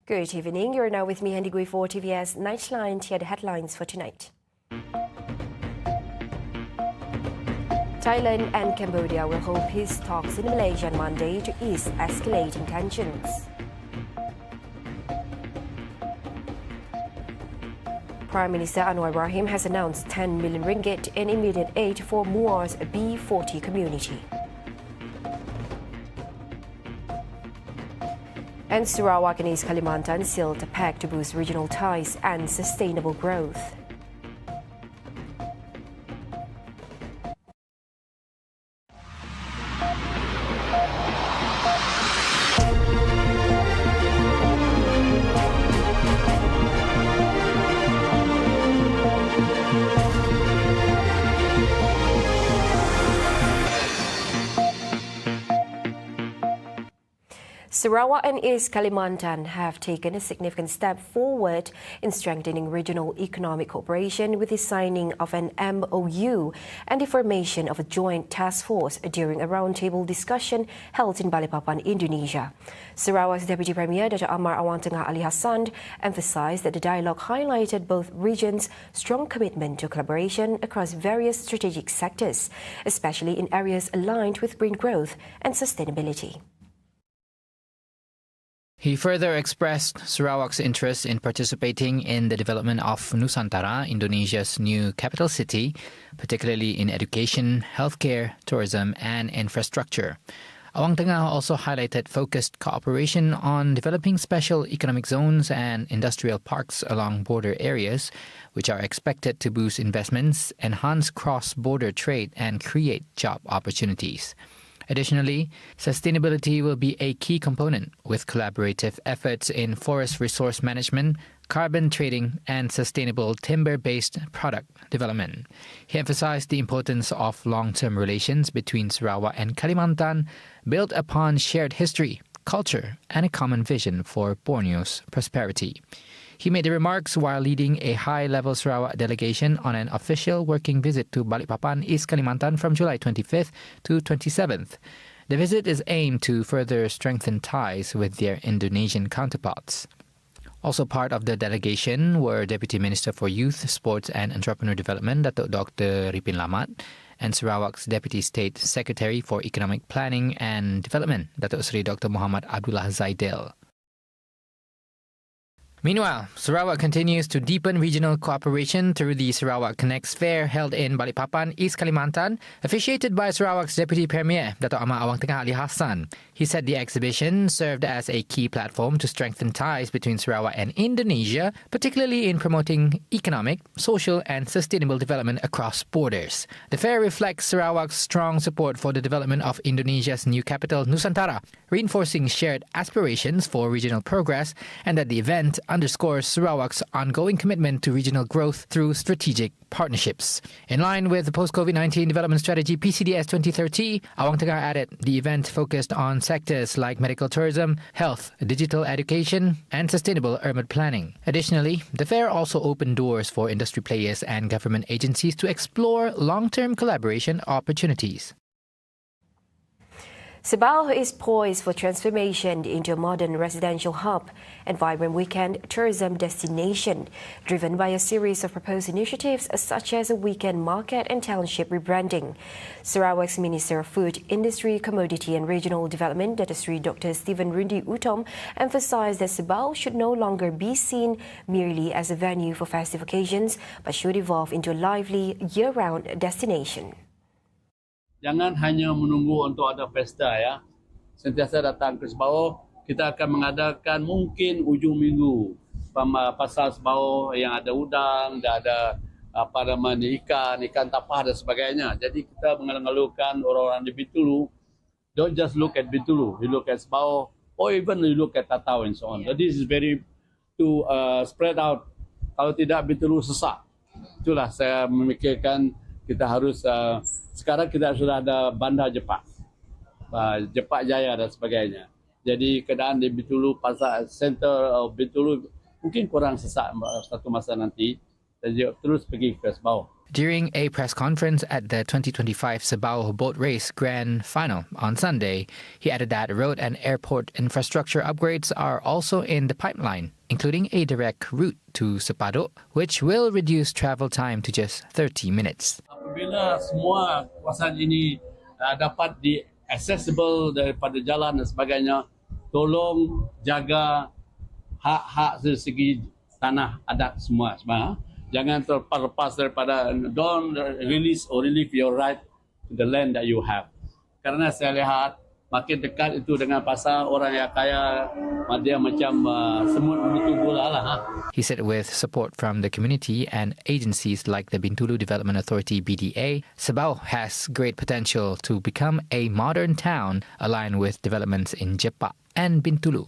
Good evening. You're now with me, Handy Gui, for TVS Nightline. Here are the headlines for tonight. Thailand and Cambodia will hold peace talks in Malaysia on Monday to ease escalating tensions. Prime Minister Anwar Ibrahim has announced 10 million ringgit in immediate aid for MUAR'S B40 community. And Sarawak and East Kalimantan sealed a pact to boost regional ties and sustainable growth. Sarawak and East Kalimantan have taken a significant step forward in strengthening regional economic cooperation with the signing of an MOU and the formation of a joint task force during a roundtable discussion held in Balikpapan, Indonesia. Sarawak's Deputy Premier, Dr. Amar Awang Tengah Ali Hassan, emphasized that the dialogue highlighted both regions' strong commitment to collaboration across various strategic sectors, especially in areas aligned with green growth and sustainability. He further expressed Sarawak's interest in participating in the development of Nusantara, Indonesia's new capital city, particularly in education, healthcare, tourism and infrastructure. Awang Tengah also highlighted focused cooperation on developing special economic zones and industrial parks along border areas, which are expected to boost investments, enhance cross-border trade and create job opportunities. Additionally, sustainability will be a key component, with collaborative efforts in forest resource management, carbon trading, and sustainable timber-based product development. He emphasized the importance of long-term relations between Sarawak and Kalimantan, built upon shared history, culture, and a common vision for Borneo's prosperity. He made the remarks while leading a high-level Sarawak delegation on an official working visit to Balikpapan, East Kalimantan from July 25th to 27th. The visit is aimed to further strengthen ties with their Indonesian counterparts. Also part of the delegation were Deputy Minister for Youth, Sports and Entrepreneur Development, Datuk Dr. Ripin Lamat, and Sarawak's Deputy State Secretary for Economic Planning and Development, Datuk Seri Dr. Muhammad Abdullah Zaidel. Meanwhile, Sarawak continues to deepen regional cooperation through the Sarawak Connects Fair held in Balikpapan, East Kalimantan, officiated by Sarawak's Deputy Premier, Dato' Amar Awang Tengah Ali Hassan. He said the exhibition served as a key platform to strengthen ties between Sarawak and Indonesia, particularly in promoting economic, social and sustainable development across borders. The fair reflects Sarawak's strong support for the development of Indonesia's new capital, Nusantara, reinforcing shared aspirations for regional progress, and that the event underscores Sarawak's ongoing commitment to regional growth through strategic partnerships. In line with the post-COVID-19 development strategy PCDS 2030, Awang Tengah added the event focused on sectors like medical tourism, health, digital education, and sustainable urban planning. Additionally, the fair also opened doors for industry players and government agencies to explore long-term collaboration opportunities. Sabah is poised for transformation into a modern residential hub and vibrant weekend tourism destination, driven by a series of proposed initiatives such as a weekend market and township rebranding. Sarawak's Minister of Food, Industry, Commodity and Regional Development, Dr. Stephen Rundi Utom, emphasized that Sabah should no longer be seen merely as a venue for festive occasions, but should evolve into a lively, year-round destination. Jangan hanya menunggu untuk ada pesta ya. Sentiasa datang ke Sabah. Kita akan mengadakan mungkin ujung minggu pasar Sabah yang ada udang, dan ada ikan tapah dan sebagainya. Jadi kita mengeluhkan orang-orang di Bintulu. Don't just look at Bintulu, you look at Sabah, or even you look at Tatau and so on. So this is very to spread out. Kalau tidak Bintulu sesak. Itulah saya memikirkan kita harus sekarang kita sudah ada bandar Jepak Jaya dan sebagainya. Jadi keadaan di Bintulu, pasar center Bintulu mungkin kurang sesak satu masa nanti. Jadi terus pergi ke Sabah. During a press conference at the 2025 Sabao Boat Race Grand Final on Sunday, he added that road and airport infrastructure upgrades are also in the pipeline, including a direct route to Sepado, which will reduce travel time to just 30 minutes. Apabila semua kawasan ini dapat di-accessible daripada jalan dan sebagainya, tolong jaga hak-hak dari segi tanah adat semua. Jangan terlepas daripada, don't release or relieve your right to the land that you have. Karena saya lihat makin dekat itu dengan pasar, orang yang kaya, dia macam semut menutup bola lah. He said with support from the community and agencies like the Bintulu Development Authority BDA, Sabao has great potential to become a modern town aligned with developments in Jepa and Bintulu.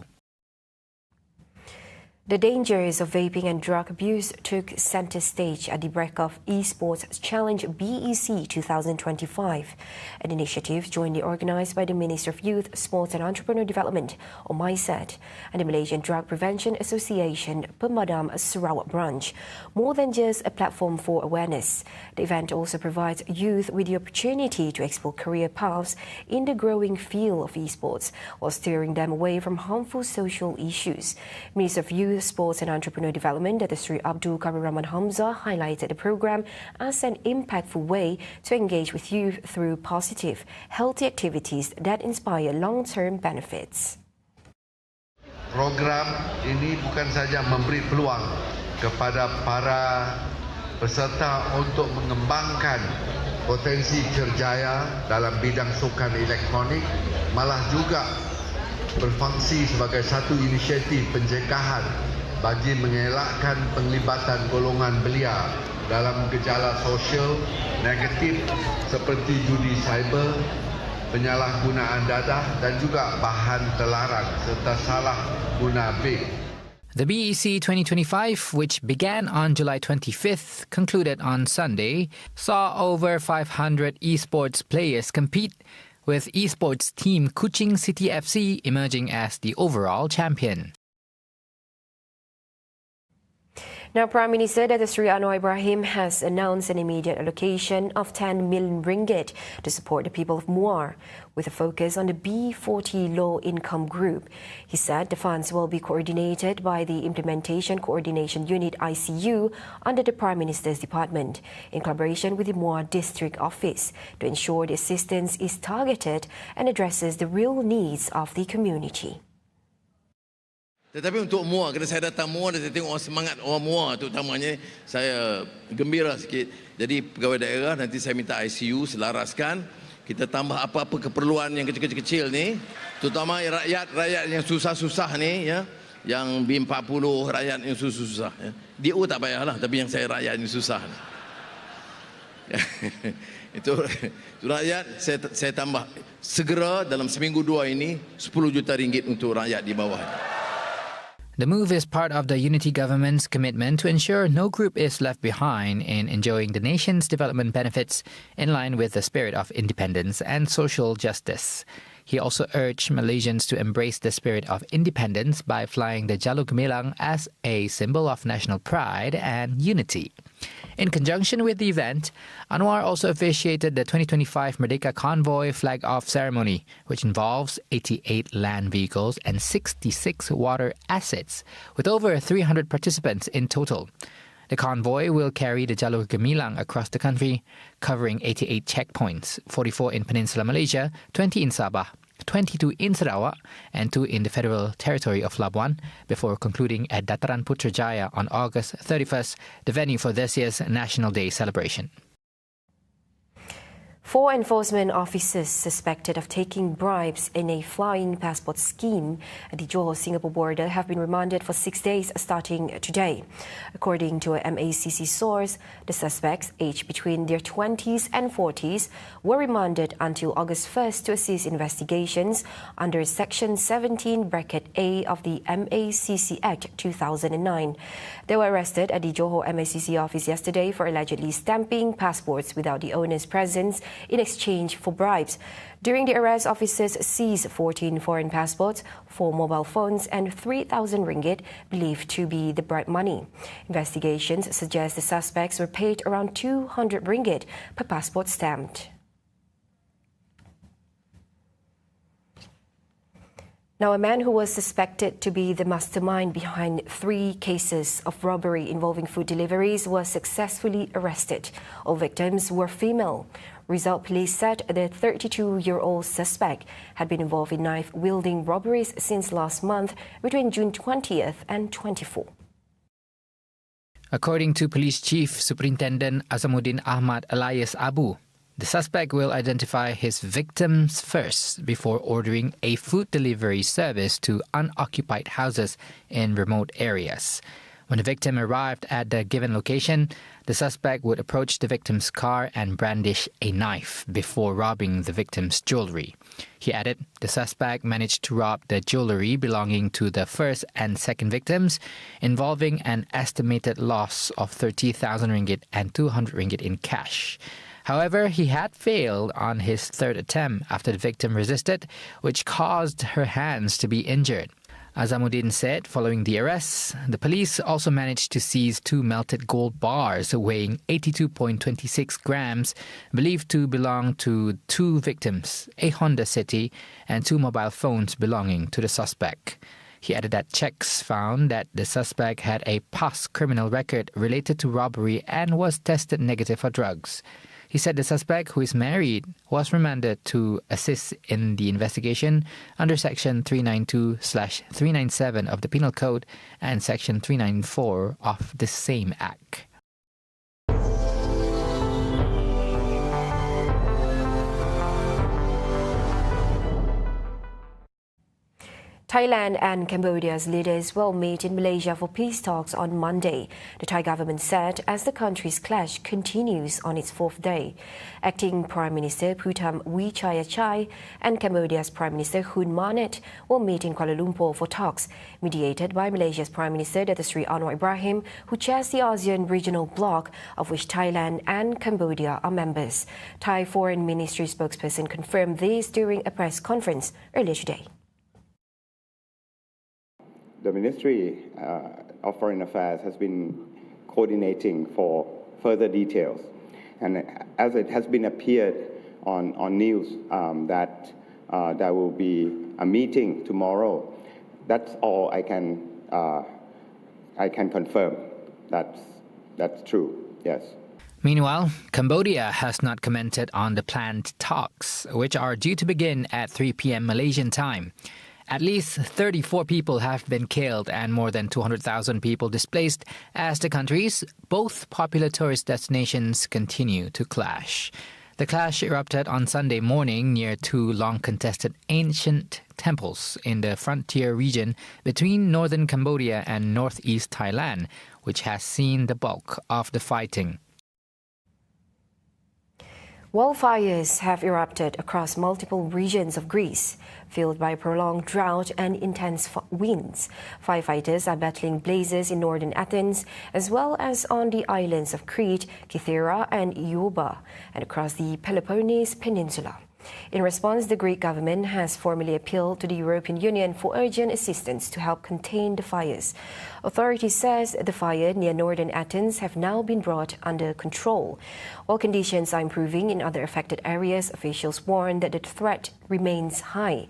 The dangers of vaping and drug abuse took center stage at the Break-Off Esports Challenge BEC 2025, an initiative jointly organized by the Ministry of Youth, Sports and Entrepreneur Development, or MISED, and the Malaysian Drug Prevention Association Pemadam Sarawak branch. More than just a platform for awareness, the event also provides youth with the opportunity to explore career paths in the growing field of esports, while steering them away from harmful social issues. Minister of Youth, Sports and Entrepreneur Development, Dr. Sri Abdul Karim Rahman Hamzah, highlighted the program as an impactful way to engage with youth through positive, healthy activities that inspire long-term benefits. Program ini bukan saja memberi peluang kepada para peserta untuk mengembangkan potensi kerjaya dalam bidang sukan elektronik, malah juga berfungsi sebagai satu inisiatif pencegahan bagi mengelakkan penglibatan golongan belia dalam gejala sosial negatif seperti judi cyber, penyalahgunaan dadah dan juga bahan terlarang serta salah guna vape. The BEC 2025, which began on July 25th, concluded on Sunday, saw over 500 esports players compete, with esports team Kuching City FC emerging as the overall champion. Now, Prime Minister Dr. Sri Anwar Ibrahim has announced an immediate allocation of 10 million ringgit to support the people of MUAR, with a focus on the B40 low-income group. He said the funds will be coordinated by the Implementation Coordination Unit ICU under the Prime Minister's Department, in collaboration with the MUAR District Office, to ensure the assistance is targeted and addresses the real needs of the community. Tetapi untuk MUAR, kerana saya datang MUAR dan saya tengok semangat orang MUAR terutamanya, saya gembira sikit. Jadi pegawai daerah nanti saya minta ICU selaraskan, kita tambah apa-apa keperluan yang kecil-kecil ni, terutama rakyat yang susah-susah ni, ya, yang B40 rakyat yang susah-susah. Ya. DO tak payahlah, tapi yang saya rakyat yang susah. Itu rakyat saya tambah segera dalam seminggu dua ini 10 juta ringgit untuk rakyat di bawah. The move is part of the unity government's commitment to ensure no group is left behind in enjoying the nation's development benefits, in line with the spirit of independence and social justice. He also urged Malaysians to embrace the spirit of independence by flying the Jalur Gemilang as a symbol of national pride and unity. In conjunction with the event, Anwar also officiated the 2025 Merdeka Convoy flag-off ceremony, which involves 88 land vehicles and 66 water assets, with over 300 participants in total. The convoy will carry the Jalur Gemilang across the country, covering 88 checkpoints, 44 in Peninsular Malaysia, 20 in Sabah, 22 in Sarawak, and 2 in the Federal Territory of Labuan, before concluding at Dataran Putrajaya on August 31st, the venue for this year's National Day celebration. 4 enforcement officers suspected of taking bribes in a flying passport scheme at the Johor-Singapore border have been remanded for 6 days starting today. According to a MACC source, the suspects, aged between their 20s and 40s, were remanded until August 1st to assist investigations under Section 17(a) of the MACC Act 2009. They were arrested at the Johor MACC office yesterday for allegedly stamping passports without the owner's presence in exchange for bribes. During the arrest, officers seized 14 foreign passports, 4 mobile phones and 3,000 ringgit believed to be the bribe money. Investigations suggest the suspects were paid around 200 ringgit per passport stamped. Now, a man who was suspected to be the mastermind behind 3 cases of robbery involving food deliveries was successfully arrested. All victims were female. Result Police said the 32-year-old suspect had been involved in knife-wielding robberies since last month between June 20th and 24th. According to Police Chief Superintendent Azamuddin Ahmad alias Abu, the suspect will identify his victims first before ordering a food delivery service to unoccupied houses in remote areas. When the victim arrived at the given location, the suspect would approach the victim's car and brandish a knife before robbing the victim's jewelry. He added the suspect managed to rob the jewelry belonging to the first and second victims, involving an estimated loss of 30,000 ringgit and 200 ringgit in cash. However, he had failed on his third attempt after the victim resisted, which caused her hands to be injured. Azamuddin said following the arrests, the police also managed to seize 2 melted gold bars weighing 82.26 grams, believed to belong to 2 victims, a Honda City, and 2 mobile phones belonging to the suspect. He added that checks found that the suspect had a past criminal record related to robbery and was tested negative for drugs. He said the suspect, who is married, was remanded to assist in the investigation under Section 392/397 of the Penal Code and Section 394 of the same Act. Thailand and Cambodia's leaders will meet in Malaysia for peace talks on Monday, the Thai government said, as the country's clash continues on its 4th day. Acting Prime Minister Putham Wichayachai and Cambodia's Prime Minister Hun Manet will meet in Kuala Lumpur for talks, mediated by Malaysia's Prime Minister Datuk Seri Anwar Ibrahim, who chairs the ASEAN regional bloc, of which Thailand and Cambodia are members. Thai Foreign Ministry spokesperson confirmed this during a press conference earlier today. The Ministry of Foreign Affairs has been coordinating for further details. And as it has been appeared on news that there will be a meeting tomorrow, that's all I can confirm. That's true, yes. Meanwhile, Cambodia has not commented on the planned talks, which are due to begin at 3 p.m. Malaysian time. At least 34 people have been killed and more than 200,000 people displaced as the country's both popular tourist destinations continue to clash. The clash erupted on Sunday morning near 2 long-contested ancient temples in the frontier region between northern Cambodia and northeast Thailand, which has seen the bulk of the fighting. Wildfires have erupted across multiple regions of Greece, fueled by prolonged drought and intense winds. Firefighters are battling blazes in northern Athens, as well as on the islands of Crete, Kythera and Euboea, and across the Peloponnese Peninsula. In response, the Greek government has formally appealed to the European Union for urgent assistance to help contain the fires. Authorities says the fire near northern Athens have now been brought under control. While conditions are improving in other affected areas, officials warn that the threat remains high.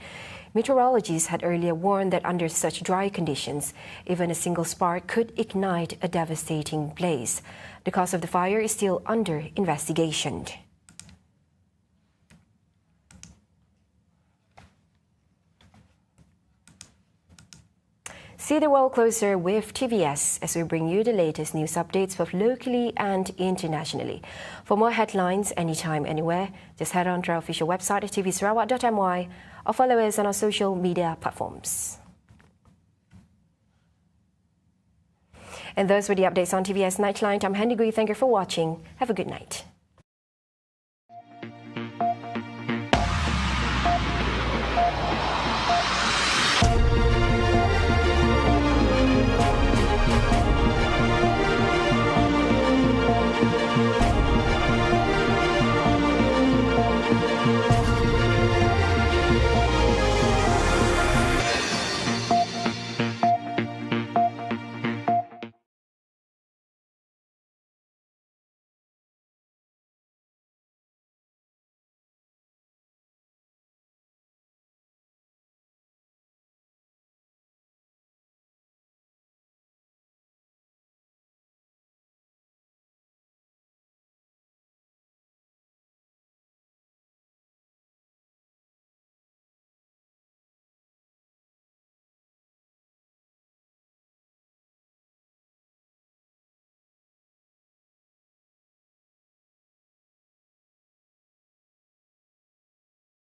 Meteorologists had earlier warned that under such dry conditions, even a single spark could ignite a devastating blaze. The cause of the fire is still under investigation. See the world closer with TVS as we bring you the latest news updates both locally and internationally. For more headlines anytime, anywhere, just head on to our official website at tvsarawak.my or follow us on our social media platforms. And those were the updates on TVS Nightline. I'm Handy Gui. Thank you for watching. Have a good night.